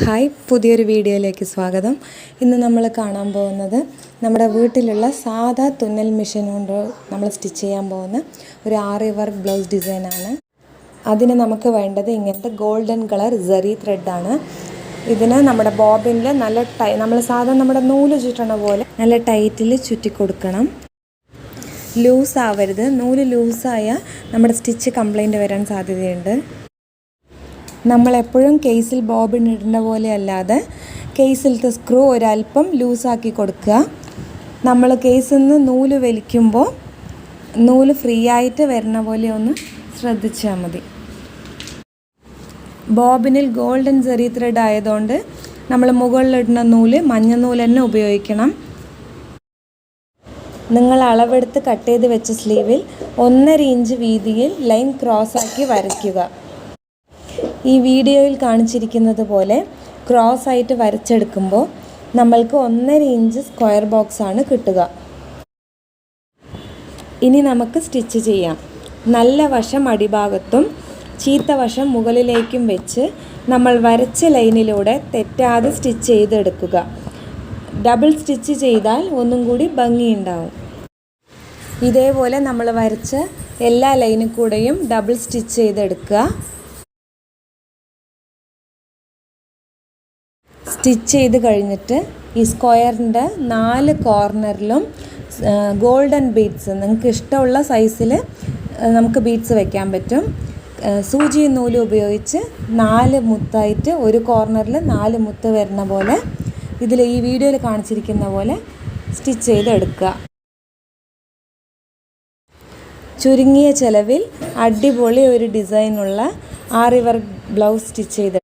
Hi, പുതിയൊരു വീഡിയോയിലേക്ക് സ്വാഗതം. ഇന്ന് നമ്മൾ കാണാൻ പോകുന്നത് നമ്മുടെ വീട്ടിലുള്ള സാധാ തുന്നൽ മെഷീൻ കൊണ്ട് നമ്മൾ സ്റ്റിച്ച് ചെയ്യാൻ പോകുന്ന ഒരു ആറി വർക്ക് ബ്ലൗസ് ഡിസൈനാണ്. അതിന് നമുക്ക് വേണ്ടത് ഇങ്ങനത്തെ ഗോൾഡൻ കളർ സെറി ത്രെഡാണ്. ഇതിന് നമ്മുടെ ബോബിനിൽ നല്ല നമ്മൾ സാധാരണ നമ്മുടെ നൂല് ചുറ്റണ പോലെ നല്ല ടൈറ്റിൽ ചുറ്റി കൊടുക്കണം. ലൂസ് ആവരുത്. നൂല് ലൂസായാൽ നമ്മുടെ സ്റ്റിച്ച് കംപ്ലൈൻറ്റ് വരാൻ സാധ്യതയുണ്ട്. നമ്മളെപ്പോഴും കേസിൽ ബോബിൻ ഇടുന്ന പോലെ അല്ലാതെ കേസിലത്തെ സ്ക്രൂ ഒരല്പം ലൂസാക്കി കൊടുക്കുക. നമ്മൾ കേസിൽ നിന്ന് നൂല് വലിക്കുമ്പോൾ നൂല് ഫ്രീ ആയിട്ട് വരുന്ന പോലെ ഒന്ന് ശ്രദ്ധിച്ചാൽ മതി. ബോബിനിൽ ഗോൾഡൻ സെറി ത്രെഡ് ആയതുകൊണ്ട് നമ്മൾ മുകളിലിടുന്ന നൂല് മഞ്ഞ നൂല് തന്നെ ഉപയോഗിക്കണം. നിങ്ങൾ അളവെടുത്ത് കട്ട് ചെയ്ത് വെച്ച സ്ലീവിൽ 1.5 ഇഞ്ച് വീതിയിൽ ലൈൻ ക്രോസാക്കി വരയ്ക്കുക. ഈ വീഡിയോയിൽ കാണിച്ചിരിക്കുന്നത് പോലെ ക്രോസ് ആയിട്ട് വരച്ചെടുക്കുമ്പോൾ നമ്മൾക്ക് 1.5 ഇഞ്ച് സ്ക്വയർ ബോക്സാണ് കിട്ടുക. ഇനി നമുക്ക് സ്റ്റിച്ച് ചെയ്യാം. നല്ല വശം അടിഭാഗത്തും ചീത്ത വശം മുകളിലേക്കും വെച്ച് നമ്മൾ വരച്ച ലൈനിലൂടെ തെറ്റാതെ സ്റ്റിച്ച് ചെയ്തെടുക്കുക. ഡബിൾ സ്റ്റിച്ച് ചെയ്താൽ ഒന്നും കൂടി ഭംഗിയുണ്ടാവും. ഇതേപോലെ നമ്മൾ വരച്ച എല്ലാ ലൈനിൽ കൂടെയും ഡബിൾ സ്റ്റിച്ച് ചെയ്തെടുക്കുക. സ്റ്റിച്ച് ചെയ്ത് കഴിഞ്ഞിട്ട് ഈ സ്ക്വയറിൻ്റെ 4 കോർണറിലും ഗോൾഡൻ ബീഡ്സ് നിങ്ങൾക്ക് ഇഷ്ടമുള്ള സൈസിൽ നമുക്ക് ബീഡ്സ് വെക്കാൻ പറ്റും. സൂചി നൂല് ഉപയോഗിച്ച് 4 മുത്തായിട്ട് ഒരു കോർണറിൽ 4 മുത്ത് വരുന്ന പോലെ ഈ വീഡിയോയിൽ കാണിച്ചിരിക്കുന്ന പോലെ സ്റ്റിച്ച് ചെയ്തെടുക്കുക. ചുരുങ്ങിയ ചിലവിൽ അടിപൊളി ഒരു ഡിസൈനുള്ള ആറി വർക്ക് ബ്ലൗസ് സ്റ്റിച്ച് ചെയ്ത്